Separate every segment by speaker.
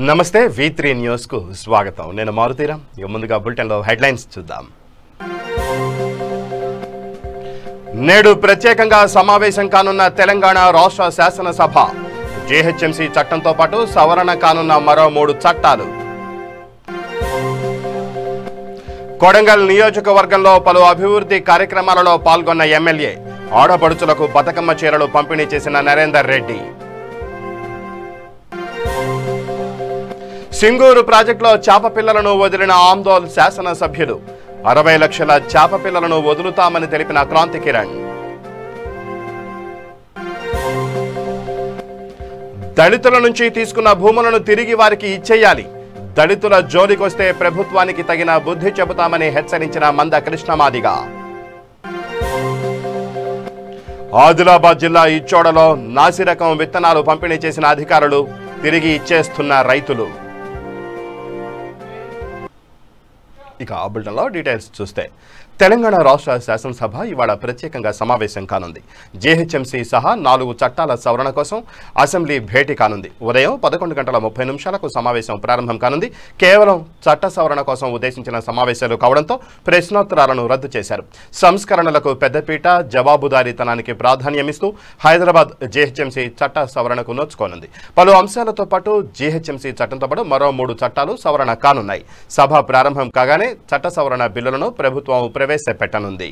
Speaker 1: నమస్తే V3 news కు స్వాగతం. నేను మారుతీరామ్. ముందుగా బులెటిన్ లో హెడ్లైన్స్ చూద్దాం. నేడు ప్రత్యేకంగా సమావేశం కానున్న తెలంగాణ రాష్ట్ర శాసనసభ. జీహెచ్ఎంసీ చట్టంతో పాటు సవరణ కానున్న మరో 3 చట్టాలు. కొడంగల్ నియోజకవర్గంలో పలు అభివృద్ధి కార్యక్రమాలలో పాల్గొన్న ఎమ్మెల్యే. ఆడపడుచులకు బతుకమ్మ చీరలు పంపిణీ చేసిన నరేందర్ రెడ్డి. సింగూరు ప్రాజెక్టులో చేప పిల్లలను వదిలిన ఆందోళ్ శాసనసభ్యులు. 60 లక్షల చేప పిల్లలను వదులుతామని తెలిపిన క్రాంతి కిరణ్. దళితుల నుంచి తీసుకున్న భూములను తిరిగి వారికి ఇచ్చేయాలి. దళితుల జోలికొస్తే ప్రభుత్వానికి తగిన బుద్ధి చెబుతామని హెచ్చరించిన మంద కృష్ణమాదిగ. ఆదిలాబాద్ జిల్లా ఇచ్చోడలో నాసిరకం విత్తనాలు పంపిణీ చేసిన అధికారులు. తిరిగి ఇచ్చేస్తున్న రైతులు. ఇక ఆ బులెటిన్లో డీటెయిల్స్ చూస్తే తెలంగాణ రాష్ట్ర శాసనసభ ఇవాళ ప్రత్యేకంగా సమావేశం కానుంది. జీహెచ్ఎంసీ సహా 4 చట్టాల సవరణ కోసం అసెంబ్లీ భేటీ కానుంది. ఉదయం 11:30 సమావేశం ప్రారంభం కానుంది. కేవలం చట్ట సవరణ కోసం ఉద్దేశించిన సమావేశాలు కావడంతో ప్రశ్నోత్తరాలను రద్దు చేశారు. సంస్కరణలకు పెద్దపీట, జవాబుదారీతనానికి ప్రాధాన్యమిస్తూ హైదరాబాద్ జీహెచ్ఎంసీ చట్ట సవరణకు నోచుకోనుంది. పలు అంశాలతో పాటు జీహెచ్ఎంసీ చట్టంతో పాటు మరో 3 చట్టాలు సవరణ కానున్నాయి. సభ ప్రారంభం కాగానే చట్ట సవరణ బిల్లులను ప్రభుత్వం ప్రవేశపెట్టనుంది.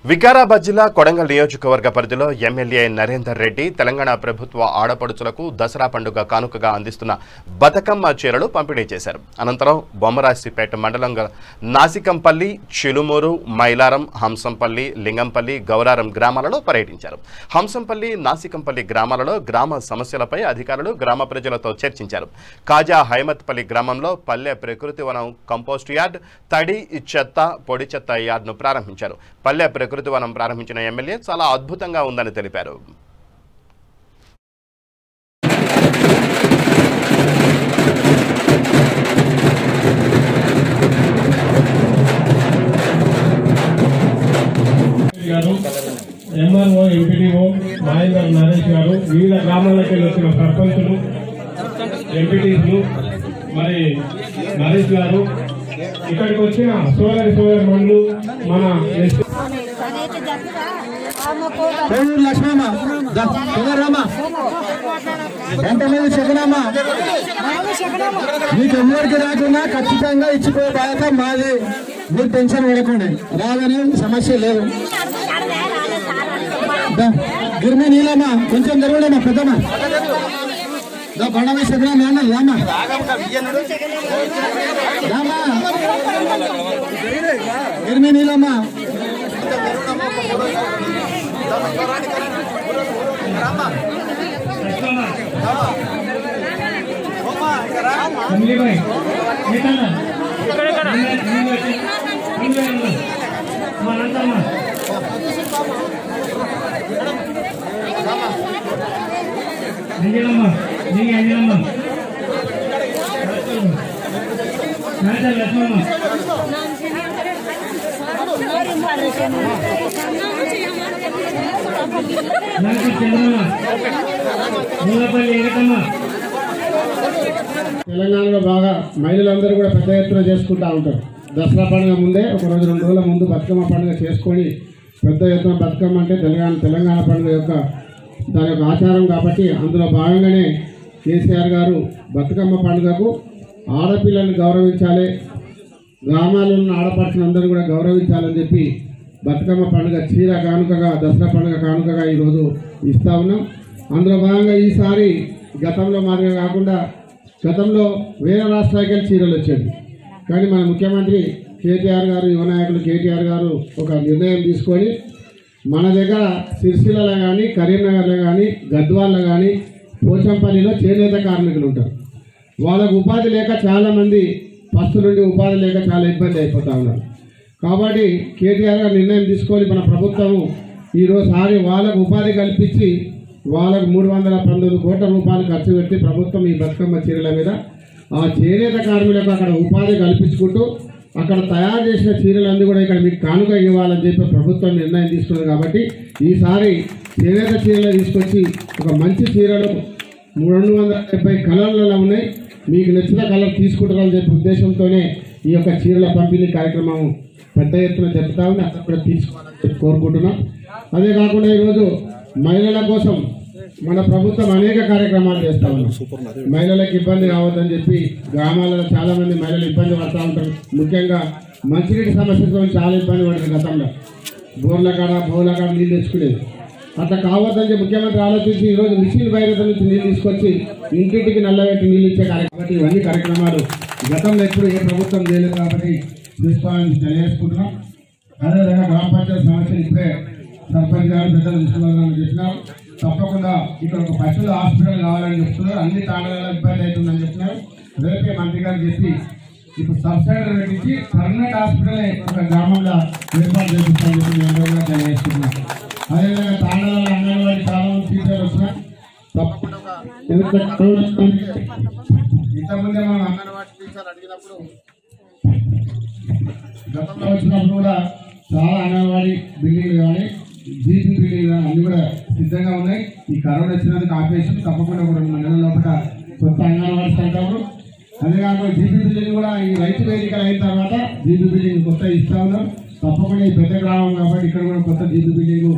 Speaker 1: వికారాబాద్ జిల్లా కొడంగల్ నియోజకవర్గ పరిధిలో ఎమ్మెల్యే నరేందర్ రెడ్డి తెలంగాణ ప్రభుత్వ ఆడపడుచులకు దసరా పండుగ కానుకగా అందిస్తున్న బతుకమ్మ చీరలు పంపిణీ చేశారు. అనంతరం బొమ్మరాశిపేట మండలం నాసికంపల్లి, చిలుమూరు, మైలారం, హంసంపల్లి, లింగంపల్లి, గౌరారం గ్రామాలలో పర్యటించారు. హంసంపల్లి, నాసికంపల్లి గ్రామాలలో గ్రామ సమస్యలపై అధికారులు గ్రామ ప్రజలతో చర్చించారు. కాజా హైమత్పల్లి గ్రామంలో పల్లె ప్రకృతి వనం కంపోస్ట్ యార్డ్, తడి చెత్త, పొడి చెత్త యార్డ్ను ప్రారంభించారు. పల్లె ప్రకృతి వనం ప్రారంభించిన ఎమ్మెల్యే చాలా అద్భుతంగా ఉందని తెలిపారు.
Speaker 2: ఎంఆర్ఓ, ఎంపీడీఓ మహేందర్ నరేష్ గారు, వివిధ గ్రామాలకి వచ్చిన సర్పంచులు, ఎంపీటీలు, మరి నరేష్ గారు, ఇక్కడికి వచ్చిన సోదరులు, మన లక్ష్మమ్మ, మీకు ఎవరికి రాకుండా ఖచ్చితంగా ఇచ్చిపోయే బాధ్యత మాది. మీరు టెన్షన్ పడకండి, రాగానే సమస్య లేదు. గిరిమి నీలమ్మా, కొంచెం జరగడమ్మా, పెద్దమ్మా బండవి శకునా నాన్న రామా రామా గిరిమి నీలమ్మా. తెలంగాణలో బాగా మహిళలందరూ కూడా పెద్ద ఎత్తున చేసుకుంటూ ఉంటారు. దసరా పండుగ ముందే 1-2 రోజుల ముందు బతుకమ్మ పండుగ చేసుకొని పెద్ద ఎత్తున బతుకమ్మ అంటే తెలంగాణ పండుగ యొక్క దాని యొక్క ఆచారం కాబట్టి అందులో భాగంగానే కేసీఆర్ గారు బతుకమ్మ పండుగకు ఆడపిల్లల్ని గౌరవించాలి, గ్రామాల్లో ఉన్న ఆడపడుచులందరూ కూడా గౌరవించాలని చెప్పి బతుకమ్మ పండుగ చీర కానుకగా, దసరా పండుగ కానుకగా ఈరోజు ఇస్తా ఉన్నాం. అందులో భాగంగా ఈసారి గతంలో మాదిరిగా కాకుండా గతంలో వేరే రాష్ట్రాలకి వెళ్ళి చీరలు వచ్చేది. కానీ మన ముఖ్యమంత్రి కేటీఆర్ గారు, యువ నాయకులు కేటీఆర్ గారు ఒక నిర్ణయం తీసుకొని మన దగ్గర సిరిసిల్లలో కానీ, కరీంనగర్లో కానీ, గద్వాల్లో కానీ, పోచంపల్లిలో చేనేత కార్మికులు ఉంటారు. వాళ్ళకు ఉపాధి లేక చాలామంది ఫస్ట్ నుండి ఉపాధి లేక చాలా ఇబ్బంది అయిపోతూ ఉన్నారు. కాబట్టి కేటీఆర్ గారు నిర్ణయం తీసుకొని మన ప్రభుత్వము ఈరోజు వాళ్ళకు ఉపాధి కల్పించి వాళ్ళకు 319 కోట్ల రూపాయలు ఖర్చు పెట్టి ప్రభుత్వం ఈ బతుకమ్మ చీరల మీద ఆ చేనేత కార్మికులకు అక్కడ ఉపాధి కల్పించుకుంటూ అక్కడ తయారు చేసిన చీరలన్నీ కూడా ఇక్కడ మీకు కానుక ఇవ్వాలని చెప్పి ప్రభుత్వం నిర్ణయం తీసుకున్నది. కాబట్టి ఈసారి చేనేత చీరలు తీసుకొచ్చి ఒక మంచి చీరలు 270 కలర్లలో ఉన్నాయి, మీకు నచ్చిన కలర్ తీసుకుంటారని చెప్పి ఉద్దేశంతోనే ఈ యొక్క చీరల పంపిణీ కార్యక్రమం పెద్ద ఎత్తున జరుపుతా ఉంది. అక్కడ కూడా తీసుకోవాలని చెప్పి కోరుకుంటున్నాం. అదే కాకుండా ఈరోజు మహిళల కోసం మన ప్రభుత్వం అనేక కార్యక్రమాలు చేస్తా ఉన్నాం. మహిళలకు ఇబ్బంది కావద్దని చెప్పి గ్రామాలలో చాలా మంది మహిళలు ఇబ్బంది పడుతూ ఉంటారు. ముఖ్యంగా మంచినీటి సమస్యతో చాలా ఇబ్బంది పడుతుంది. గతంలో బోర్ల కాడ నీళ్ళు తెచ్చుకునేది, అట్లా కావద్దని చెప్పి ముఖ్యమంత్రి ఆలోచించి ఈరోజు మిషన్ వైరత నుంచి నీళ్ళు తీసుకొచ్చి ఇంటింటికి నల్లబెట్టి నీళ్ళు ఇచ్చే కార్యక్రమం, ఇవన్నీ కార్యక్రమాలు గతంలో ఎప్పుడు ఏ ప్రభుత్వం చేయలేదు కాబట్టి తీసుకోవాలని తెలియజేసుకుంటున్నాం. అదేవిధంగా గ్రామ పంచాయతీ సమస్యలు ఇప్పుడే సర్పంచ్ గారు పెద్దలు తీసుకోవాలని చెప్పినారు. తప్పకుండా ఇక్కడ ఒక పశువుల హాస్పిటల్ కావాలని చెప్తున్నారు. అన్ని తాళాల ఇబ్బంది అవుతుందని చెప్తున్నారు. రేపే మంత్రి గారు చెప్పి ఇప్పుడు సబ్సిడీ పెట్టించి పర్మనెంట్ హాస్పిటల్ ఒక గ్రామంలో ఏర్పాటు చేపిస్తామని చెప్పి మేము కూడా తెలియజేస్తున్నాం. అదేవిధంగా తాళాల అంగన్వాడీ చాలా మంది టీచర్లు వచ్చినా తప్పకుండా ఇంతకుముందే మనం అంగన్వాడీ టీచర్ అడిగినప్పుడు గతంలో వచ్చినప్పుడు కూడా చాలా అంగన్వాడీ బిల్డింగ్లు కానీ జీపీ బిల్డింగ్ అన్ని కూడా సిద్ధంగా ఉన్నాయి. ఈ కరోనా వచ్చినందుకు ఆపేసి తప్పకుండా కూడా 2 నెలల లోపల కొత్త అంగన్వాడీ సెంటర్లు, అదే కాకుండా జీపీ బిల్డింగ్ కూడా ఈ రైతు వేదికలు అయిన తర్వాత జీపీ బిల్డింగ్ కొత్త ఇస్తా ఉన్నాం. తప్పకుండా ఈ పెద్ద గ్రామం కాబట్టి ఇక్కడ కూడా కొత్త జీపీ బిల్డింగ్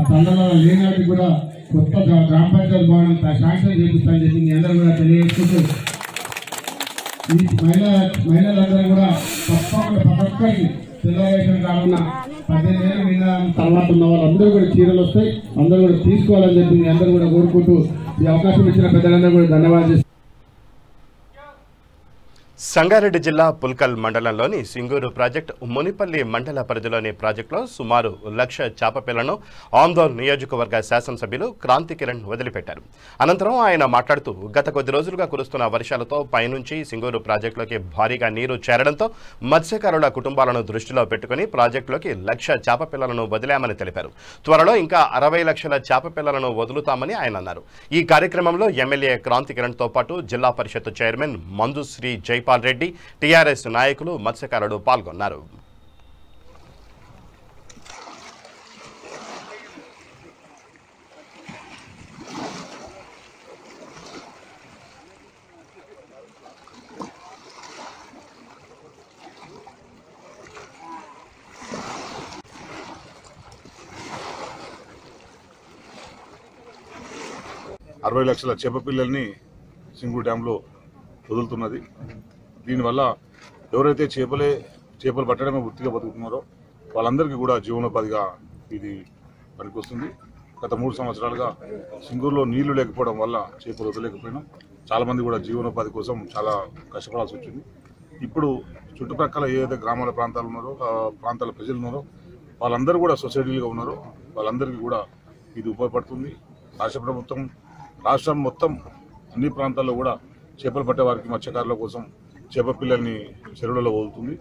Speaker 2: తండలలో లేని కూడా కొత్త గ్రామ పంచాయతీ భవనం శాంక్షన్ చేపిస్తామని చెప్పి మీ అందరూ కూడా తెలియజేసుకుంటూ ఈ మహిళలందరూ కూడా తప్పకుండా ప్రతి ఒక్కరికి సెలబ్రేషన్ కాకుండా 18 ఏళ్ళు నిన్న తర్వాత ఉన్న వాళ్ళందరూ కూడా చీరలు వస్తాయి, అందరూ కూడా తీసుకోవాలని చెప్పి మీ అందరూ కూడా కోరుకుంటూ ఈ అవకాశం ఇచ్చిన పెద్దలందరూ కూడా ధన్యవాదాలు.
Speaker 1: సంగారెడ్డి జిల్లా పుల్కల్ మండలంలోని సింగూరు ప్రాజెక్టు మునిపల్లి మండల పరిధిలోని ప్రాజెక్టులో సుమారు 1,00,000 చేపపిల్లను ఆందోళ్ నియోజకవర్గ శాసనసభ్యులు క్రాంతి కిరణ్ వదిలిపెట్టారు. అనంతరం ఆయన మాట్లాడుతూ గత కొద్ది రోజులుగా కురుస్తున్న వర్షాలతో పైనుంచి సింగూరు ప్రాజెక్టులోకి భారీగా నీరు చేరడంతో మత్స్యకారుల కుటుంబాలను దృష్టిలో పెట్టుకుని ప్రాజెక్టులోకి 1,00,000 చేపపిల్లలను వదిలామని తెలిపారు. త్వరలో ఇంకా 60 లక్షల చేపపిల్లలను వదులుతామని ఆయన అన్నారు. ఈ కార్యక్రమంలో ఎమ్మెల్యే క్రాంతి కిరణ్తో పాటు జిల్లా పరిషత్ చైర్మన్ మందుశ్రీ జైపాల్ రెడ్డి, టీఆర్ఎస్ నాయకులు, మత్స్యకారులు పాల్గొన్నారు.
Speaker 3: అరవై లక్షల చేపపిల్లల్ని సింగూరు డ్యాంలో వదులుతున్నది. దీనివల్ల ఎవరైతే చేపలు పట్టడమే వృత్తిగా బతుకుతున్నారో వాళ్ళందరికీ కూడా జీవనోపాధిగా ఇది పనికొస్తుంది. గత 3 సంవత్సరాలుగా సింగూరులో నీళ్లు లేకపోవడం వల్ల చేపలు వదలలేకపోయినాం. చాలామంది కూడా జీవనోపాధి కోసం చాలా కష్టపడాల్సి వచ్చింది. ఇప్పుడు చుట్టుప్రక్కల ఏదైతే గ్రామాల ప్రాంతాలు ఉన్నారో ప్రాంతాల ప్రజలు ఉన్నారో వాళ్ళందరూ కూడా సొసైటీలుగా ఉన్నారో వాళ్ళందరికీ కూడా ఇది ఉపయోగపడుతుంది. రాష్ట్ర ప్రభుత్వం రాష్ట్రం మొత్తం అన్ని ప్రాంతాల్లో కూడా చేపలు పట్టే వారికి మత్స్యకారుల కోసం చేప పిల్లల్ని చెరువులలో వదులుతుంది.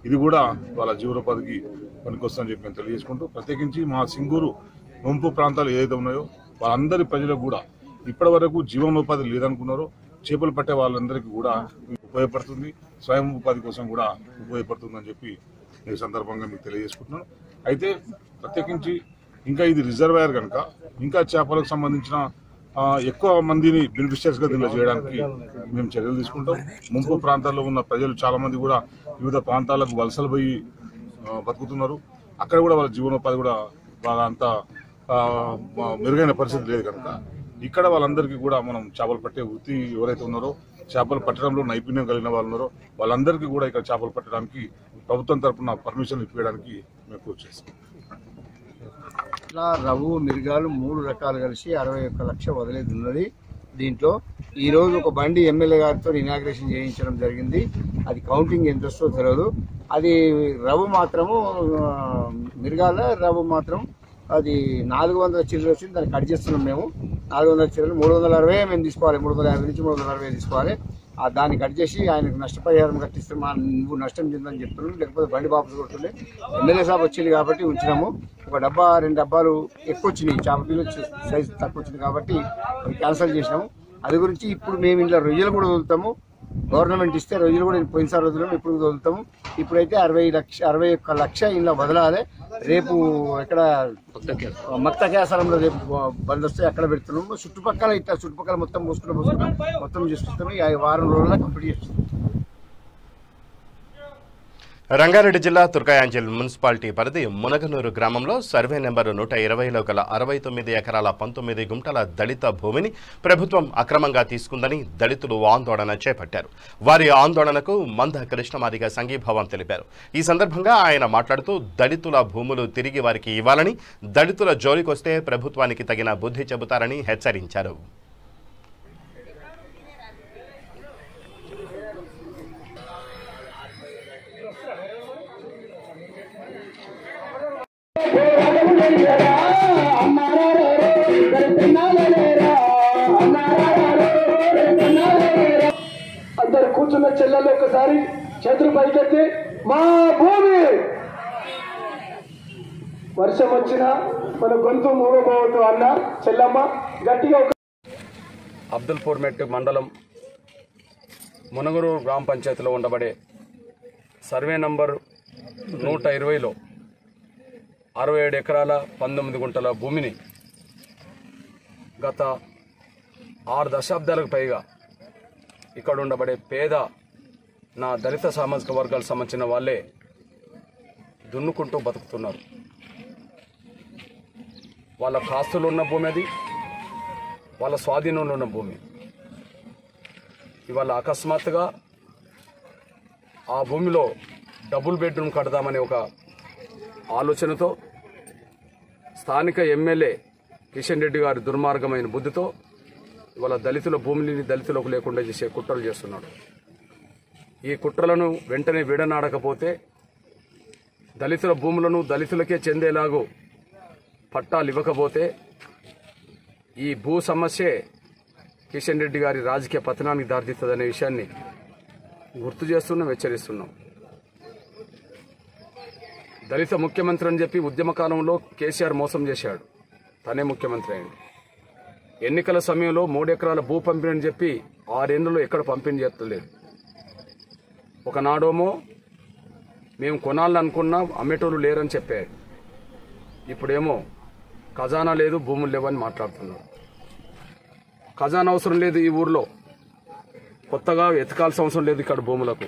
Speaker 3: ఇది కూడా వాళ్ళ జీవనోపాధికి పనికొస్తుందని చెప్పి మేము తెలియజేసుకుంటూ, ప్రత్యేకించి మా సింగూరు ముంపు ప్రాంతాలు ఏదైతే ఉన్నాయో వాళ్ళందరి ప్రజలకు కూడా ఇప్పటి వరకు జీవనోపాధి లేదనుకున్నారో చేపలు పట్టే వాళ్ళందరికీ కూడా ఉపయోగపడుతుంది, స్వయం ఉపాధి కోసం కూడా ఉపయోగపడుతుందని చెప్పి ఈ సందర్భంగా మీకు తెలియజేసుకుంటున్నాను. అయితే ప్రత్యేకించి ఇంకా ఇది రిజర్వాయర్ కనుక ఇంకా చేపలకు సంబంధించిన ఎక్కువ మందిని బెనిఫిషియర్స్గా దీనిలో చేయడానికి మేము చర్యలు తీసుకుంటాం. ముంపు ప్రాంతాల్లో ఉన్న ప్రజలు చాలా మంది కూడా వివిధ ప్రాంతాలకు వలసలు పోయి బతుకుతున్నారు. అక్కడ కూడా వాళ్ళ జీవనోపాధి కూడా బాగా అంత మెరుగైన పరిస్థితి లేదు కనుక ఇక్కడ వాళ్ళందరికీ కూడా మనం చేపలు పట్టే వృత్తి ఎవరైతే ఉన్నారో చేపలు పట్టడంలో నైపుణ్యం కలిగిన వాళ్ళు ఉన్నారో వాళ్ళందరికీ కూడా ఇక్కడ చేపలు పట్టడానికి ప్రభుత్వం తరఫున పర్మిషన్ ఇప్పించడానికి మేము కృషి చేస్తాం.
Speaker 4: ఇట్లా రవ్వు మిరిగాలు 3 రకాలు కలిసి 61 లక్ష వదిలేది ఉన్నది. దీంట్లో ఈరోజు ఒక బండి ఎమ్మెల్యే గారితో ఇనాగ్రేషన్ చేయించడం జరిగింది. అది కౌంటింగ్ ఎంత వస్తుందో తెలియదు. అది రవ్వు మాత్రము మిరిగాల రవ్వు మాత్రం అది 400 చిల్లర వచ్చింది. దాన్ని కట్ చేస్తున్నాం మేము. 400 చిల్లరలు 360 మేము తీసుకోవాలి. 350 నుంచి 360 తీసుకోవాలి. దాన్ని కట్ చేసి ఆయనకు నష్టపరిహారం కట్టిస్తే నువ్వు నష్టం చెందని చెప్తున్నాను, లేకపోతే బండి వాపసు కొడుతుండే. ఎమ్మెల్యే సాబ్ వచ్చింది కాబట్టి ఉంచినాము. ఒక డబ్బా 2 డబ్బాలు ఎక్కువ వచ్చినాయి, చేప పిల్లలు సైజు తక్కువ వచ్చింది కాబట్టి అవి క్యాన్సిల్ చేసినాము. అది గురించి ఇప్పుడు మేము ఇంట్లో రొయ్యలు కూడా వదులుతాము. గవర్నమెంట్ ఇస్తే రొయ్యలు కూడా పోయినసారి వదిలాము, ఇప్పుడు వదులుతాము. ఇప్పుడైతే 61 లక్ష ఇంట్లో వదలాలి. రేపు ఎక్కడ మక్త కేసారంలో రేపు బంద్ వస్తే అక్కడ పెడుతున్నాము. చుట్టుపక్కల మొత్తం మూసుకుంటాం, మొత్తం చేసుకుంటాము. ఈ వారం రోజుల్లో కంప్లీట్ చేస్తున్నాం.
Speaker 1: రంగారెడ్డి జిల్లా తుర్కయాంజల్ మున్సిపాలిటీ పరిధి మునగనూరు గ్రామంలో సర్వే నెంబర్ 120లో గల 69 ఎకరాల 19 గుంటల దళిత భూమిని ప్రభుత్వం అక్రమంగా తీసుకుందని దళితులు ఆందోళన చేపట్టారు. వారి ఆందోళనకు మంద కృష్ణమాదిగ సంఘీభావం తెలిపారు. ఈ సందర్భంగా ఆయన మాట్లాడుతూ దళితుల భూములు తిరిగి వారికి ఇవ్వాలని, దళితుల జోలికొస్తే ప్రభుత్వానికి తగిన బుద్ధి చెబుతారని హెచ్చరించారు.
Speaker 5: అందరు కూర్చున్న చెల్లెలు ఒకసారి చేతులు పైకెత్తి మా భూమి, వర్షం వచ్చినా మన గొంతు మూగబోవద్దు అన్న చెల్లమ్మ గట్టిగా.
Speaker 6: అబ్దుల్పూర్ మెట్ మండలం మునగనూరు గ్రామ పంచాయతీలో ఉండబడే సర్వే నంబర్ 120లో 67 ఎకరాల 19 గుంటల భూమిని గత 6 దశాబ్దాలకు పైగా ఇక్కడ ఉండబడే పేద నా దళిత సామాజిక వర్గాలకు సంబంధించిన వాళ్ళే దున్నుకుంటూ బతుకుతున్నారు. వాళ్ళ కాస్తులు ఉన్న భూమి అది, వాళ్ళ స్వాధీనంలో ఉన్న భూమి. ఇవాళ అకస్మాత్తుగా ఆ భూమిలో డబుల్ బెడ్రూమ్ కడదామనే ఒక ఆలోచనతో స్థానిక ఎమ్మెల్యే కిషన్ రెడ్డి గారి దుర్మార్గమైన బుద్ధితో ఇవాళ దళితుల భూమిని దళితులకు లేకుండా చేసే కుట్రలు చేస్తున్నాడు. ఈ కుట్రలను వెంటనే విడనాడకపోతే దళితుల భూములను దళితులకే చెందేలాగూ పట్టాలు ఇవ్వకపోతే ఈ భూ సమస్యే కిషన్ రెడ్డి గారి రాజకీయ పతనానికి దారితీస్తుందనే విషయాన్ని గుర్తు చేస్తున్నాం, హెచ్చరిస్తున్నాం. దళిత ముఖ్యమంత్రి అని చెప్పి ఉద్యమ కాలంలో కేసీఆర్ మోసం చేశాడు, తనే ముఖ్యమంత్రి అయింది. ఎన్నికల సమయంలో 3 ఎకరాల భూ పంపిణీ అని చెప్పి 6 ఏళ్లలో ఎక్కడ పంపిణీ చేస్తలేదు. ఒకనాడోమో మేము కొనాలని అనుకున్నా అమ్మేటోళ్ళు లేరని చెప్పాడు. ఇప్పుడేమో ఖజానా లేదు, భూములు లేవని మాట్లాడుతున్నారు. ఖజానా అవసరం లేదు ఈ ఊర్లో, కొత్తగా ఎతకాల్సిన అవసరం లేదు. ఇక్కడ భూములకు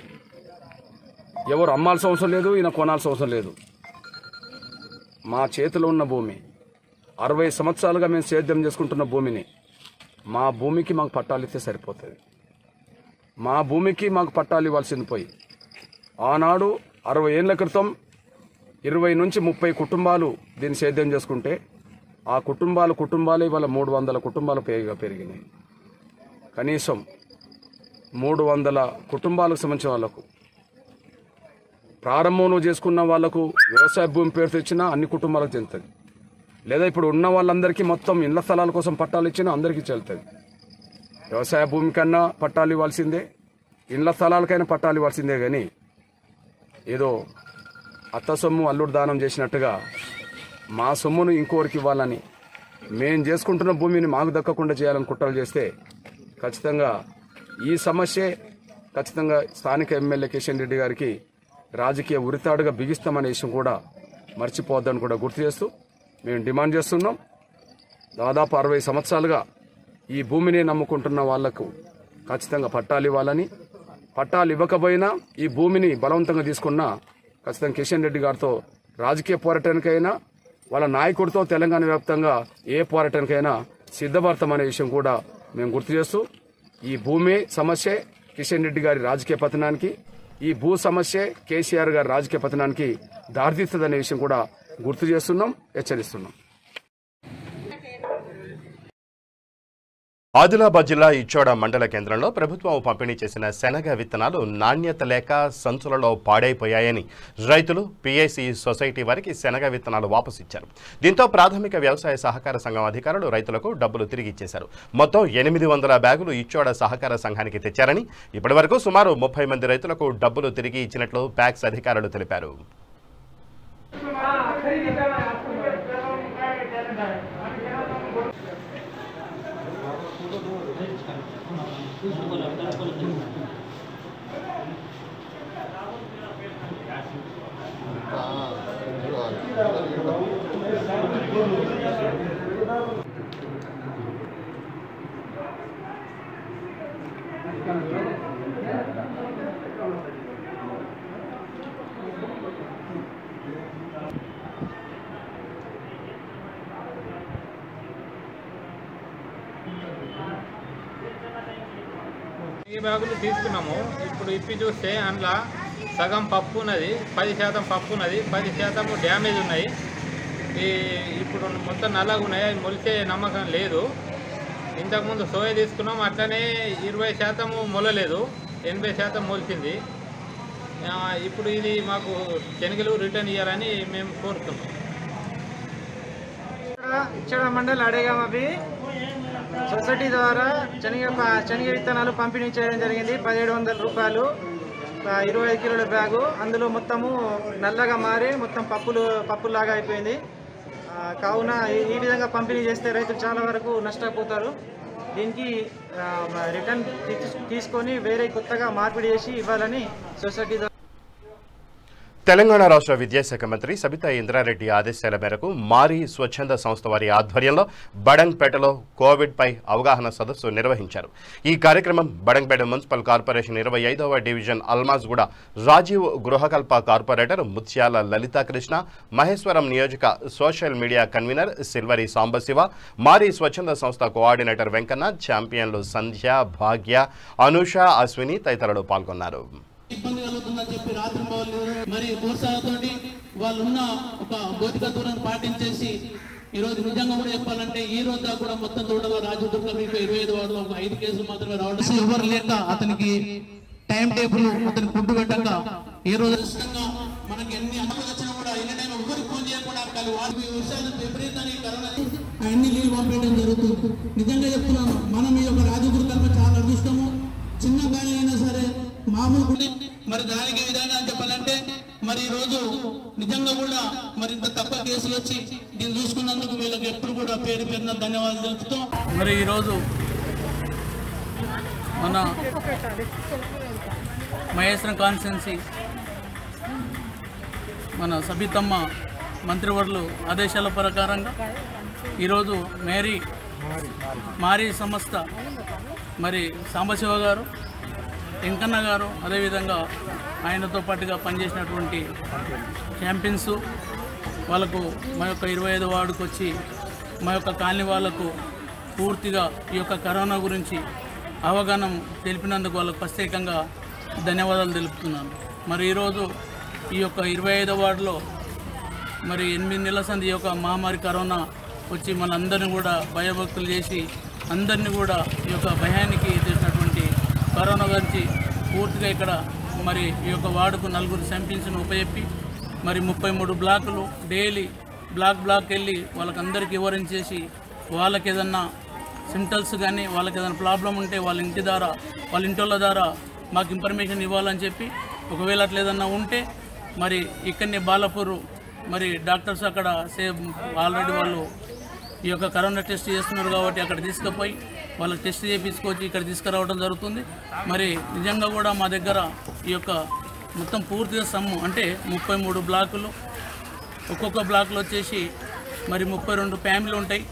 Speaker 6: ఎవరు అమ్మాల్సిన అవసరం లేదు, ఈయన కొనాల్సిన అవసరం లేదు. మా చేతిలో ఉన్న భూమి 60 సంవత్సరాలుగా మేము సేద్యం చేసుకుంటున్న భూమిని మా భూమికి మాకు పట్టాలు ఇస్తే సరిపోతుంది. మా భూమికి మాకు పట్టాలు ఇవ్వాల్సింది పోయి ఆనాడు 60 ఏళ్ల క్రితం 20 నుంచి 30 కుటుంబాలు దీన్ని సేద్యం చేసుకుంటే ఆ కుటుంబాలు ఇవాళ 300 కుటుంబాలు పెరిగినాయి. కనీసం 300 కుటుంబాలకు సంబంధించిన వాళ్లకు ప్రారంభంలో చేసుకున్న వాళ్లకు వ్యవసాయ భూమి పేరు తెచ్చినా అన్ని కుటుంబాలకు చెందుతుంది. లేదా ఇప్పుడు ఉన్న వాళ్ళందరికీ మొత్తం ఇళ్ల స్థలాల కోసం పట్టాలు ఇచ్చినా అందరికీ చెల్లుతుంది. వ్యవసాయ భూమి కన్నా పట్టాలు ఇవ్వాల్సిందే, ఇళ్ల స్థలాలకైనా పట్టాలు ఇవ్వాల్సిందే. కానీ ఏదో అత్త సొమ్ము అల్లుడు దానం చేసినట్టుగా మా సొమ్మును ఇంకోరికి ఇవ్వాలని, మేం చేసుకుంటున్న భూమిని మాకు దక్కకుండా చేయాలని కుట్రలు చేస్తే ఖచ్చితంగా ఈ సమస్యే ఖచ్చితంగా స్థానిక ఎమ్మెల్యే కిషన్ రెడ్డి గారికి రాజకీయ ఉరితాడుగా బిగిస్తామనే విషయం కూడా మర్చిపోవద్దని కూడా గుర్తు చేస్తూ మేము డిమాండ్ చేస్తున్నాం. దాదాపు 60 సంవత్సరాలుగా ఈ భూమిని నమ్ముకుంటున్న వాళ్లకు ఖచ్చితంగా పట్టాలు ఇవ్వాలని, పట్టాలు ఇవ్వకపోయినా ఈ భూమిని బలవంతంగా తీసుకున్నా ఖచ్చితంగా కిషన్ రెడ్డి గారితో రాజకీయ పోరాటానికైనా వాళ్ళ నాయకుడితో తెలంగాణ వ్యాప్తంగా ఏ పోరాటానికైనా సిద్ధపడతామనే విషయం కూడా మేము గుర్తు చేస్తూ ఈ భూమి సమస్య కిషన్ రెడ్డి గారి రాజకీయ పతనానికి, ఈ భూ సమస్య కేసీఆర్ గారి రాజకీయ పతనానికి దారితీస్తుందనే విషయం కూడా గుర్తు చేస్తున్నాం, హెచ్చరిస్తున్నాం.
Speaker 1: ఆదిలాబాద్ జిల్లా ఇచ్చోడ మండల కేంద్రంలో ప్రభుత్వం పంపిణీ చేసిన శనగ విత్తనాలు నాణ్యత లేక సంచులలో పాడైపోయాయని రైతులు పిఐసి సొసైటీ వారికి శనగ విత్తనాలు వాపసు ఇచ్చారు. దీంతో ప్రాథమిక వ్యవసాయ సహకార సంఘం అధికారులు రైతులకు డబ్బులు తిరిగి ఇచ్చేశారు. మొత్తం 800 బ్యాగులు ఇచ్చోడ సహకార సంఘానికి తెచ్చారని ఇప్పటివరకు సుమారు 30 మంది రైతులకు డబ్బులు తిరిగి ఇచ్చినట్లు ప్యాక్స్ అధికారులు తెలిపారు.
Speaker 7: ఈ బ్యాగులు తీసుకున్నాము. ఇప్పుడు ఇప్పి చూస్తే అందులో సగం పప్పు ఉన్నది, 10% పప్పు ఉన్నది, 10% డ్యామేజ్ ఉన్నాయి. ఇప్పుడు మొత్తం నల్లగా ఉన్నాయి, అవి మొలిచే నమ్మకం లేదు. ఇంతకుముందు సోయా తీసుకున్నాం, అట్లనే 20% మొలలేదు, 80% మొలిచింది. ఇప్పుడు ఇది మాకు శనగలు రిటర్న్ ఇవ్వాలని మేము కోరుతున్నాం.
Speaker 8: ఇచ్చోడ మండల్ అడేగామవి సొసైటీ ద్వారా శనగ విత్తనాలు పంపిణీ చేయడం జరిగింది. 1700 రూపాయలు 25 కిలోల బ్యాగు. అందులో మొత్తము నల్లగా మారి మొత్తం పప్పులాగా అయిపోయింది. కావున ఈ విధంగా పంపిణీ చేస్తే రైతులు చాలా వరకు నష్టపోతారు. దీనికి రిటర్న్ తీసుకొని వేరే కొత్తగా మార్పిడి చేసి ఇవ్వాలని సొసైటీ ద్వారా
Speaker 1: తెలంగాణ రాష్ట్ర విద్యాశాఖ మంత్రి సబితా ఇంద్రారెడ్డి ఆదేశాల మేరకు మారీ స్వచ్ఛంద సంస్థ వారి ఆధ్వర్యంలో బడంగ్పేటలో కోవిడ్పై అవగాహన సదస్సు నిర్వహించారు. ఈ కార్యక్రమం బడంగ్పేట మున్సిపల్ కార్పొరేషన్ 25వ డివిజన్ అల్మాజ్గూడ రాజీవ్ గృహకల్ప కార్పొరేటర్ ముత్యాల లలితాకృష్ణ, మహేశ్వరం నియోజక social media convenor Silvari Sambashiva, Mari స్వచ్ఛంద సంస్థ కోఆర్డినేటర్ వెంకన్న, ఛాంపియన్లు సంధ్య, భాగ్య, అనూష, అశ్విని తదితరులు పాల్గొన్నారు.
Speaker 9: ఇబ్బంది కలుగుతుందని చెప్పి రాత్రి మరి ప్రోత్సాహంతో వాళ్ళు ఉన్న ఒక భౌతిక దూరం పాటించేసి ఈరోజు నిజంగా కూడా చెప్పాలంటే ఈ రోజు దాకా కూడా మొత్తం తోటలో రాజదుర్గ మీకు 25 వార్డులో ఒక 5 కేసులు మాత్రమే రావడం, ఎవరు లేక అతనికి టైం టేబుల్ అతనికి ఫుడ్ పెట్టక ఈ రోజు మనకి ఎన్ని అనుమతులు వచ్చినా కూడా ఎన్ని టైం ఎవరికి ఫోన్ చేయకుండా విషయాలు విపరీతాన్ని కరోనా అన్ని నీళ్ళు పంపేయడం జరుగుతుంది. నిజంగా చెప్తున్నాను, మనం ఈ యొక్క రాజదుర్గ చాలా అదృష్టము. చిన్న గాలి అయినా సరే మామూలు మరి దానికి విధానం చెప్పాలంటే మరి ఈ రోజు నిజంగా కూడా మరి ఇంత తక్కువ కేసులు వచ్చి దీన్ని చూసుకున్నందుకు వీళ్ళకి ఎప్పుడు కూడా పేరు పేరున ధన్యవాదాలు తెలుపుతాం. మరి ఈరోజు మన మహేశ్వరం కాన్స్టిట్యున్సీ మన సబితమ్మ మంత్రివర్యులు ఆదేశాల ప్రకారంగా ఈరోజు మారీ సంస్థ మరి సాంబశివ గారు, వెంకన్న గారు, అదేవిధంగా ఆయనతో పాటుగా పనిచేసినటువంటి ఛాంపియన్స్ వాళ్ళకు మా యొక్క 25 వార్డుకు వచ్చి మా యొక్క కాలనీ వాళ్లకు పూర్తిగా ఈ యొక్క కరోనా గురించి అవగాహన తెలిపినందుకు వాళ్ళకు ప్రత్యేకంగా ధన్యవాదాలు తెలుపుతున్నాను. మరి ఈరోజు ఈ యొక్క 25వ వార్డులో మరి 8 నెలల సంది ఈ యొక్క మహమ్మారి కరోనా వచ్చి మనందరినీ కూడా భయభక్తులు చేసి అందరినీ కూడా ఈ యొక్క భయానికి చేసినటువంటి కరోనా గురించి పూర్తిగా ఇక్కడ మరి ఈ యొక్క వార్డుకు 4 ఛాంపియన్స్ను ఉపయోగించి మరి 33 బ్లాకులు డైలీ బ్లాక్ వెళ్ళి వాళ్ళకందరికీ వివరించేసి వాళ్ళకి ఏదన్నా సిమ్టమ్స్ కానీ వాళ్ళకి ఏదైనా ప్రాబ్లం ఉంటే వాళ్ళ ఇంటి ద్వారా మాకు ఇన్ఫర్మేషన్ ఇవ్వాలని చెప్పి, ఒకవేళ అట్లా ఏదన్నా ఉంటే మరి ఇక్కడనే బాలపూర్ మరి డాక్టర్స్ అక్కడ ఆల్రెడీ వాళ్ళు ఈ యొక్క కరోనా టెస్ట్ చేస్తున్నారు కాబట్టి అక్కడ తీసుకుపోయి వాళ్ళకి టెస్ట్ చేయించుకొచ్చి ఇక్కడ తీసుకురావడం జరుగుతుంది. మరి నిజంగా కూడా మా దగ్గర ఈ యొక్క మొత్తం పూర్తిగా సమ్ము అంటే 33 బ్లాకులు, ఒక్కొక్క బ్లాక్లో వచ్చేసి మరి 32 ఫ్యామిలీలు ఉంటాయి.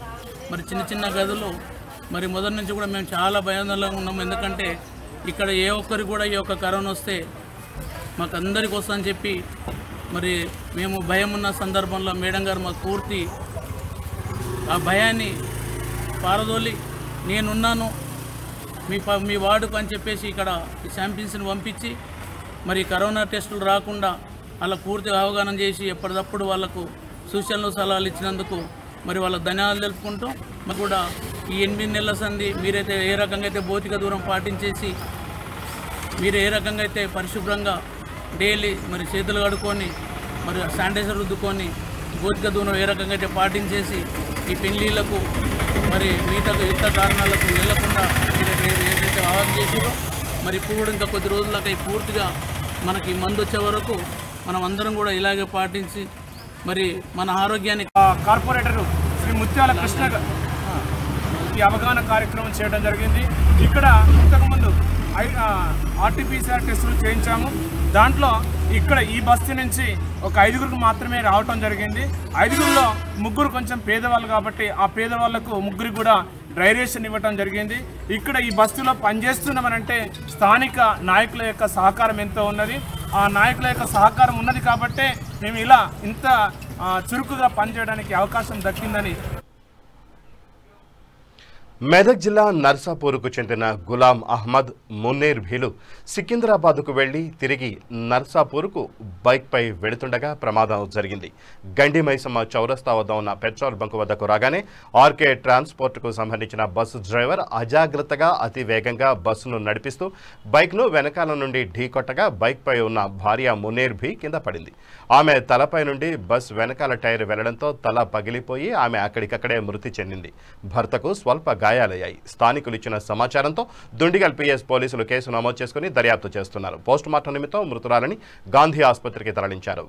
Speaker 9: మరి చిన్న గదులు. మరి మొదటి నుంచి కూడా మేము చాలా భయాందోళనగా ఉన్నాము. ఎందుకంటే ఇక్కడ ఏ ఒక్కరికి కూడా ఈ యొక్క కరోనా వస్తే మాకు అందరికి వస్తుందని చెప్పి మరి మేము భయం ఉన్న సందర్భంలో మేడం గారు మాకు పూర్తి ఆ భయాన్ని పారదోలి నేనున్నాను మీ వార్డుకు అని చెప్పేసి ఇక్కడ ఈ ఛాంపియన్స్ని పంపించి మరి కరోనా టెస్టులు రాకుండా అలా పూర్తిగా అవగాహన చేసి ఎప్పటికప్పుడు వాళ్లకు సూచనలు సలహాలు ఇచ్చినందుకు మరి వాళ్ళ ధన్యవాదాలు తెలుపుకుంటూ మాకు కూడా ఈ 8 నెలల సంధి మీరైతే ఏ రకంగా అయితే భౌతిక దూరం పాటించేసి మీరు ఏ రకంగా అయితే పరిశుభ్రంగా డైలీ మరి చేతులు కడుక్కొని మరి శానిటైజర్ రుద్దుకొని భౌతిక దూరం ఏ రకంగా అయితే పాటించేసి ఈ పెళ్లిళ్లకు మరి మిగతా యుద్ధ కారణాలకు వెళ్లకుండా మీరు ఏదైతే ఆవాహన చేసారో మరి ఇప్పుడు కూడా ఇంకా కొద్ది రోజులకై పూర్తిగా మనకి మందు వచ్చే వరకు మనం అందరం కూడా ఇలాగే పాటించి మరి మన ఆరోగ్యాన్ని
Speaker 10: కార్పొరేటర్ శ్రీ ముత్యాల కృష్ణ ఈ అవగాహన కార్యక్రమం చేయడం జరిగింది. ఇక్కడ ఇంతకుముందు ఆర్టీపీసీఆర్ టెస్టులు చేయించాము. దాంట్లో ఇక్కడ ఈ బస్తీ నుంచి ఒక 5గురికి మాత్రమే రావటం జరిగింది. 5గురిలో 3 కొంచెం పేదవాళ్ళు కాబట్టి ఆ పేదవాళ్లకు 3 కూడా డ్రై రేషన్ ఇవ్వటం జరిగింది. ఇక్కడ ఈ బస్తీలో పనిచేస్తున్నామనంటే స్థానిక నాయకుల యొక్క సహకారం ఎంతో ఉన్నది. ఆ నాయకుల యొక్క సహకారం ఉన్నది కాబట్టే మేము ఇలా ఇంత చురుకుగా పనిచేయడానికి అవకాశం దక్కిందని.
Speaker 1: మెదక్ జిల్లా నర్సాపూర్కు చెందిన గులాం అహ్మద్ మున్నీర్ భీలు సికింద్రాబాద్కు వెళ్లి తిరిగి నర్సాపూర్కు బైక్పై వెళుతుండగా ప్రమాదం జరిగింది. గండి మైసమ్మ చౌరస్తా వద్ద ఉన్న పెట్రోల్ బంకు వద్దకు రాగానే ఆర్కే ట్రాన్స్పోర్ట్కు సంబంధించిన బస్సు డ్రైవర్ అజాగ్రత్తగా అతి వేగంగా బస్సును నడిపిస్తూ బైక్ను వెనకాల నుండి ఢీకొట్టగా బైక్పై ఉన్న భార్య మున్నీర్ భీ కింద పడింది. ఆమె తలపై నుండి బస్ వెనకాల టైర్ వెళ్లడంతో తల పగిలిపోయి ఆమె అక్కడికక్కడే మృతి చెందింది. భర్తకు స్వల్ప గాయాలయ్యాయి. స్థానికులు ఇచ్చిన సమాచారంతో దుండిగల్ పిఎస్ పోలీసులు కేసు నమోదు చేసుకుని దర్యాప్తు చేస్తున్నారు. పోస్టుమార్టం నిమిత్తం మృతురాలని గాంధీ ఆసుపత్రికి తరలించారు.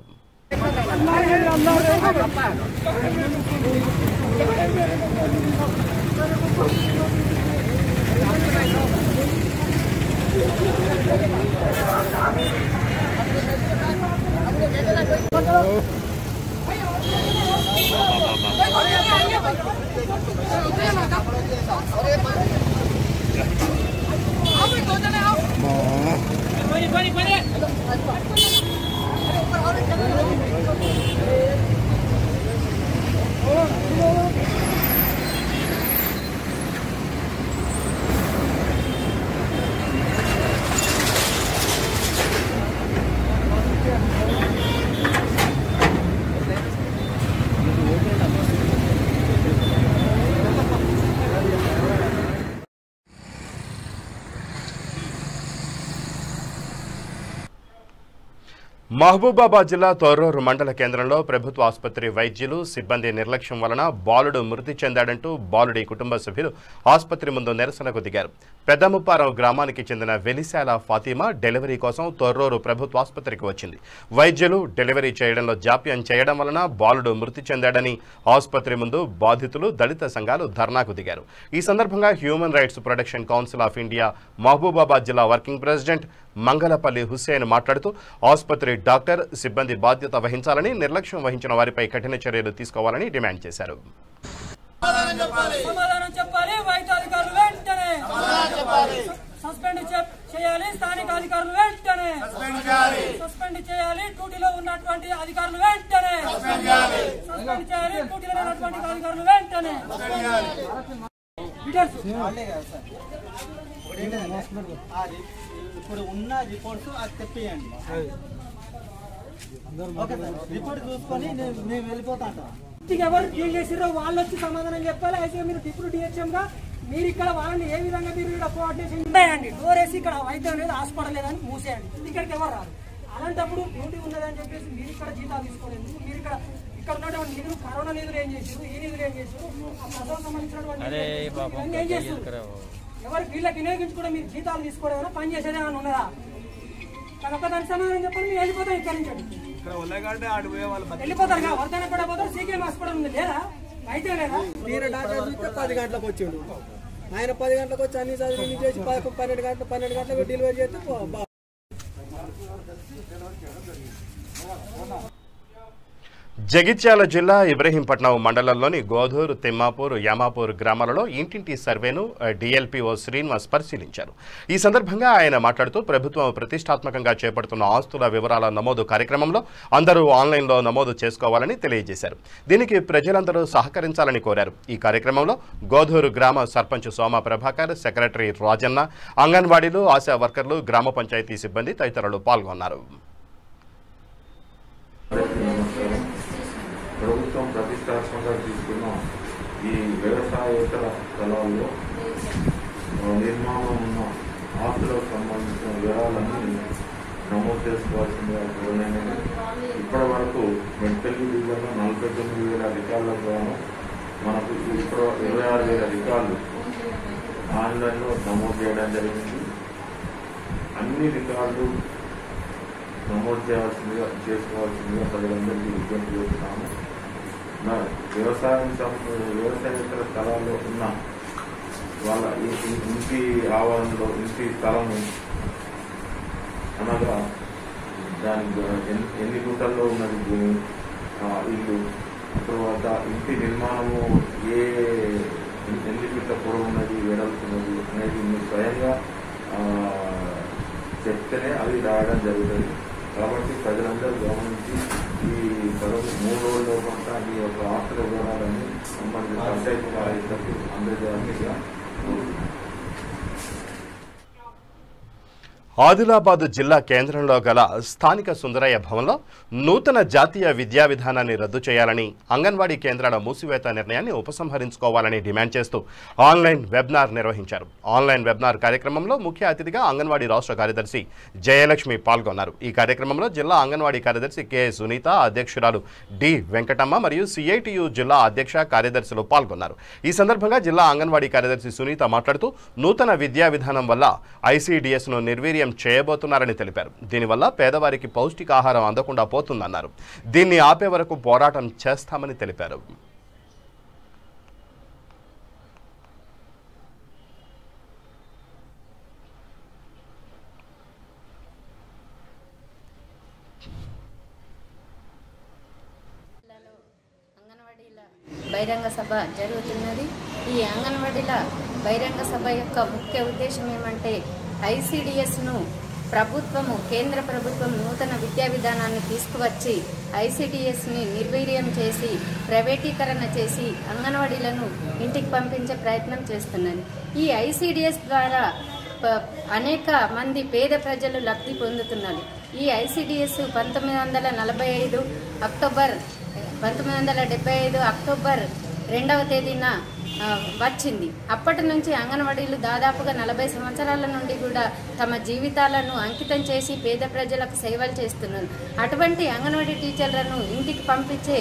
Speaker 1: మహబూబాబాద్ జిల్లా తొర్రూరు మండల కేంద్రంలో ప్రభుత్వ ఆసుపత్రి వైద్యులు సిబ్బంది నిర్లక్ష్యం వలన బాలుడు మృతి చెందాడంటూ బాలుడి కుటుంబ సభ్యులు ఆసుపత్రి ముందు నిరసనకు దిగారు. పెద్దముప్పారం గ్రామానికి చెందిన వెలిశాల ఫాతిమా డెలివరీ కోసం తొర్రూరు ప్రభుత్వ ఆసుపత్రికి వచ్చింది. వైద్యులు డెలివరీ చేయడంలో జాప్యం చేయడం వలన బాలుడు మృతి చెందాడని ఆసుపత్రి ముందు బాధితులు దళిత సంఘాలు ధర్నాకు దిగారు. ఈ సందర్భంగా human rights protection council of India Mahabubabad జిల్లా వర్కింగ్ ప్రెసిడెంట్ మంగళపల్లి హుస్సేన్ మాట్లాడుతూ ఆసుపత్రి డాక్టర్ సిబ్బంది బాధ్యత వహించాలని, నిర్లక్ష్యం వహించిన వారిపై కఠిన చర్యలు తీసుకోవాలని డిమాండ్ చేశారు.
Speaker 11: సస్పెండ్ చేయాలి, స్థానిక అధికారులు వెంటనే సస్పెండ్ చేయాలి, డ్యూటీలో ఉన్నటువంటి అధికారులు వెంటనే సస్పెండ్ చేయాలి, డ్యూటీలో ఉన్నటువంటి అధికారులు వెంటనే.
Speaker 12: ఇప్పుడు ఉన్న రిపోర్ట్స్ అది తెప్పియండి. రిపోర్ట్ చూసుకొని మేము వెళ్ళిపోతాం.
Speaker 11: ఎవరు ఏం చేసిరో వాళ్ళు వచ్చి సమాధానం చెప్పాలి. అయితే మీరు డిప్యూటీ డిహెచ్ఎం గా మీరు ఇక్కడ వాళ్ళని ఏ విధంగా మీరు ఇక్కడ కోఆర్డినేషన్ చేయండి. డోర్ వేసి ఇక్కడ వైద్యం లేదు, హాస్పిటల్ లేదని మూసేయండి. ఇక్కడికి ఎవరు రాదు. అలాంటప్పుడు డ్యూటీ ఉన్నదని చెప్పేసి మీరు ఇక్కడ జీతాలు తీసుకోలేదు. మీరు ఇక్కడ ఉన్నటువంటి నిధులు, కరోనా నిధులు ఏం చేసారు, ఈ నిధులు ఏం చేసారు, ఆ ప్రజలకు సంబంధించినటువంటి ఏం చేస్తారు, ఎవరు వీళ్ళకి వినియోగించుకోవడం, మీరు జీతాలు తీసుకోవడం, పని చేసేది ఏమైనా ఉన్నదా? కానీ ఒకదాని సమాధానం చెప్పండి. మీరు వెళ్ళిపోతారు, ఇక్కడి నుంచి వెళ్ళిపోతారు. వర్ధన కూడా పోతారు. సీకేఎం హాస్పిటల్ ఉంది లేదా, అయితే లేదా?
Speaker 12: మీరు డాక్టర్ చూస్తే 10 గంటలకు వచ్చిండు. ఆయన 10 గంటలకు వచ్చి అన్ని చదివి చేసి 12 గంటలకు డెలివరీ చేస్తే
Speaker 1: జగిత్యాల జిల్లా ఇబ్రహీంపట్నం మండలంలోని గోధూరు, తిమ్మాపూర్, యామాపూర్ గ్రామాలలో ఇంటింటి సర్వేను డిఎల్పిఓ శ్రీనివాస్ పరిశీలించారు. ఈ సందర్భంగా ఆయన మాట్లాడుతూ ప్రభుత్వం ప్రతిష్టాత్మకంగా చేపడుతున్న ఆస్తుల వివరాల నమోదు కార్యక్రమంలో అందరూ ఆన్లైన్లో నమోదు చేసుకోవాలని తెలియజేశారు. దీనికి ప్రజలందరూ సహకరించాలని కోరారు. ఈ కార్యక్రమంలో గోధూరు గ్రామ సర్పంచ్ సోమ ప్రభాకర్, సెక్రటరీ రాజన్న, అంగన్వాడీలు, ఆశా వర్కర్లు, గ్రామ పంచాయతీ సిబ్బంది తదితరులు పాల్గొన్నారు.
Speaker 13: ప్రభుత్వం ప్రతిష్టాత్మకంగా తీసుకున్న ఈ వ్యవసాయేతర స్థలాల్లో నిర్మాణం ఉన్న ఆస్తులకు సంబంధించిన వివరాలన్నీ నమోదు చేసుకోవాల్సిందిగా కోరినైనా ఇప్పటి వరకు మెట్పల్లి డివిజన్లో 49,000 రికార్డుల ద్వారా మనకు ఇప్పుడు 26,000 రికార్డులు ఆన్లైన్లో నమోదు చేయడం జరిగింది. అన్ని రికార్డులు నమోదు చేసుకోవాల్సిందిగా ప్రజలందరికీ విజ్ఞప్తి చేస్తున్నాము. వ్యవసాయేతర స్థలాల్లో ఉన్న వాళ్ళ ఇంటి ఆవరణలో ఇంటి స్థలము అనగా దాని ఎన్ని గుంటల్లో ఉన్నది భూమి, ఇల్లు, తర్వాత ఇంటి నిర్మాణము ఎన్ని ఫీట్ల పొడవు ఉన్నది, వెడల్పున్నది అనేది మీరు స్వయంగా చెప్తేనే అది రాయడం జరుగుతుంది. కాబట్టి ప్రజలందరూ గమనించి ఈ 3 రోజుల్లో కొంత ఈ యొక్క ఆస్తుల వివరాలన్నీ సంబంధించిన పంచాయతీ కార్యదర్శులకు అందజేయాల్సిందిగా.
Speaker 1: ఆదిలాబాద్ జిల్లా కేంద్రంలో గల స్థానిక సుందరయ్య భవన్లో నూతన జాతీయ విద్యా విధానాన్ని రద్దు చేయాలని, అంగన్వాడీ కేంద్రాల మూసివేత నిర్ణయాన్ని ఉపసంహరించుకోవాలని డిమాండ్ చేస్తూ ఆన్లైన్ వెబినార్ నిర్వహించారు. ఆన్లైన్ వెబినార్ కార్యక్రమంలో ముఖ్య అతిథిగా అంగన్వాడీ రాష్ట్ర కార్యదర్శి జయలక్ష్మి పాల్గొన్నారు. ఈ కార్యక్రమంలో జిల్లా అంగన్వాడీ కార్యదర్శి కె సునీత, అధ్యక్షురాలు డి వెంకటమ్మ మరియు సిఐటియు జిల్లా అధ్యక్ష కార్యదర్శులు పాల్గొన్నారు. ఈ సందర్భంగా జిల్లా అంగన్వాడీ కార్యదర్శి సునీత మాట్లాడుతూ నూతన విద్యా విధానం వల్ల ఐసిడిఎస్ను నిర్వీర్యం చేయబోతున్నారని తెలిపారు. దీనివల్ల పేదవారికి పౌష్టికాహారం అందకుండా పోతుందన్నారు. దీన్ని ఆపే వరకు పోరాటం చేస్తామని తెలిపారు.
Speaker 14: బహిరంగ సభ జరుగుతున్నది. ఈ అంగన్వాడీల బహిరంగ సభ యొక్క ముఖ్య ఉద్దేశం ఏమంటే ఐసిడిఎస్ను కేంద్ర ప్రభుత్వం నూతన విద్యా విధానాన్ని తీసుకువచ్చి ఐసిడిఎస్ని నిర్వీర్యం చేసి ప్రైవేటీకరణ చేసి అంగన్వాడీలను ఇంటికి పంపించే ప్రయత్నం చేస్తున్నది. ఈ ఐసిడిఎస్ ద్వారా అనేక మంది పేద ప్రజలు లబ్ధి పొందుతున్నారు. ఈ ఐసిడిఎస్ 1975 అక్టోబర్ 2వ తేదీన వచ్చింది. అప్పటి నుంచి అంగన్వాడీలు దాదాపుగా 40 సంవత్సరాల నుండి కూడా తమ జీవితాలను అంకితం చేసి పేద ప్రజలకు సేవలు చేస్తున్నారు. అటువంటి అంగన్వాడీ టీచర్లను ఇంటికి పంపించే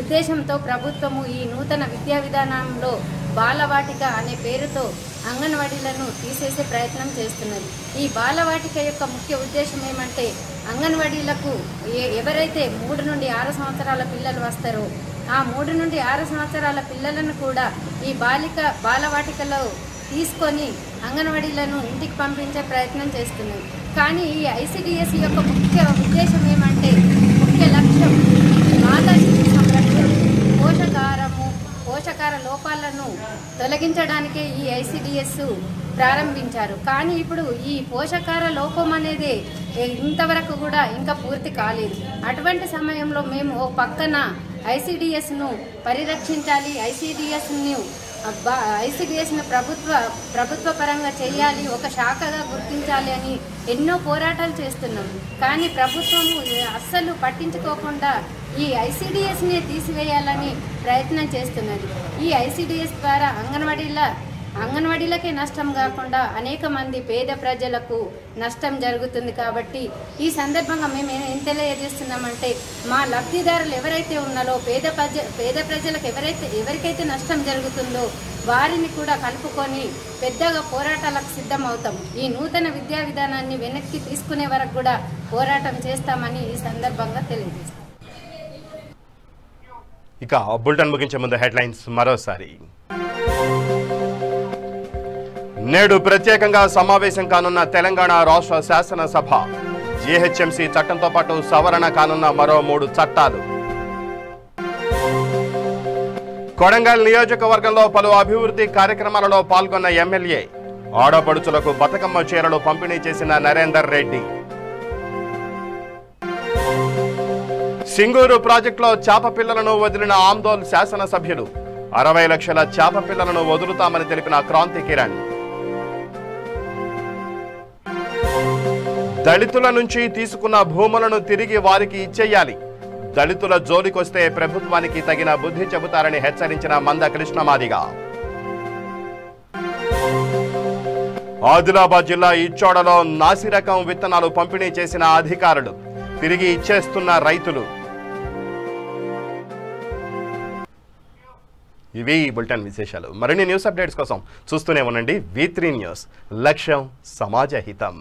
Speaker 14: ఉద్దేశంతో ప్రభుత్వము ఈ నూతన విద్యా విధానంలో బాలవాటిక అనే పేరుతో అంగన్వాడీలను తీసేసే ప్రయత్నం చేస్తున్నది. ఈ బాలవాటిక యొక్క ముఖ్య ఉద్దేశం ఏమంటే అంగన్వాడీలకు ఎవరైతే 3 నుండి 6 సంవత్సరాల పిల్లలు వస్తారో ఆ 3 నుండి 6 సంవత్సరాల పిల్లలను కూడా ఈ బాలవాటికలో తీసుకొని అంగన్వాడీలను ఇంటికి పంపించే ప్రయత్నం చేస్తున్నది. కానీ ఈ ఐసిడిఎస్ యొక్క ముఖ్య ఉద్దేశం ఏమంటే ముఖ్య లక్ష్యం మాతా శిశు సంరక్షణ, పోషకార లోపాలను తొలగించడానికే ఈ ఐసిడిఎస్ ప్రారంభించారు. కానీ ఇప్పుడు ఈ పోషకార లోపం అనేది ఇంతవరకు కూడా ఇంకా పూర్తి కాలేదు. అటువంటి సమయంలో మేము ఓ పక్కన ఐసిడిఎస్ను పరిరక్షించాలి, ఐసిడిఎస్ను ప్రభుత్వ పరంగా చేయాలి, ఒక శాఖగా గుర్తించాలి అని ఎన్నో పోరాటాలు చేస్తున్నాం. కానీ ప్రభుత్వము అస్సలు పట్టించుకోకుండా ఈ ఐసిడిఎస్ని తీసివేయాలని ప్రయత్నం చేస్తున్నది. ఈ ఐసిడిఎస్ ద్వారా అంగన్వాడీలకే నష్టం కాకుండా అనేక మంది పేద ప్రజలకు నష్టం జరుగుతుంది. కాబట్టి ఈ సందర్భంగా మేము ఏం తెలియజేస్తున్నామంటే మా లబ్ధిదారులు ఎవరైతే ఉన్నారో పేద ప్రజలకు ఎవరికైతే నష్టం జరుగుతుందో వారిని కూడా కలుపుకొని పెద్దగా పోరాటాలకు సిద్ధమవుతాం. ఈ నూతన విద్యా విధానాన్ని వెనక్కి తీసుకునే వరకు కూడా పోరాటం చేస్తామని ఈ సందర్భంగా తెలియజేస్తాం.
Speaker 1: ఇక బులెటిన్ ముగించే ముందు హెడ్లైన్స్ మరోసారి. నేడు ప్రత్యేకంగా సమావేశం కానున్న తెలంగాణ రాష్ట్ర శాసనసభ. జీహెచ్ఎంసీ చట్టంతో పాటు సవరణ కానున్న మరో 3 చట్టాలు. కొడంగల్ నియోజకవర్గంలో పలు అభివృద్ధి కార్యక్రమాలలో పాల్గొన్న ఎమ్మెల్యే. ఆడపడుచులకు బతుకమ్మ చీరలు పంపిణీ చేసిన నరేందర్ రెడ్డి. సింగూరు ప్రాజెక్టులో చేప పిల్లలను వదిలిన ఆందోళన శాసనసభ్యులు. 60 లక్షల చేప పిల్లలను వదులుతామని తెలిపిన క్రాంతి కిరణ్. దళితుల నుంచి తీసుకున్న భూములను తిరిగి వారికి ఇచ్చేయాలి. దళితుల జోలికొస్తే ప్రభుత్వానికి తగిన బుద్ధి చెబుతారని హెచ్చరించిన మందకృష్ణ మాదిగ. ఆదిలాబాద్ జిల్లా ఇచ్చోడలో నాసిరకం విత్తనాలు పంపిణీ చేసిన అధికారులు, తిరిగి ఇచ్చేస్తున్న రైతులు. ఇవి బులెటిన్ విశేషాలు. మరిన్ని న్యూస్ అప్డేట్స్ కోసం చూస్తూనే ఉండండి V3 న్యూస్. లక్ష్యం సమాజ హితం.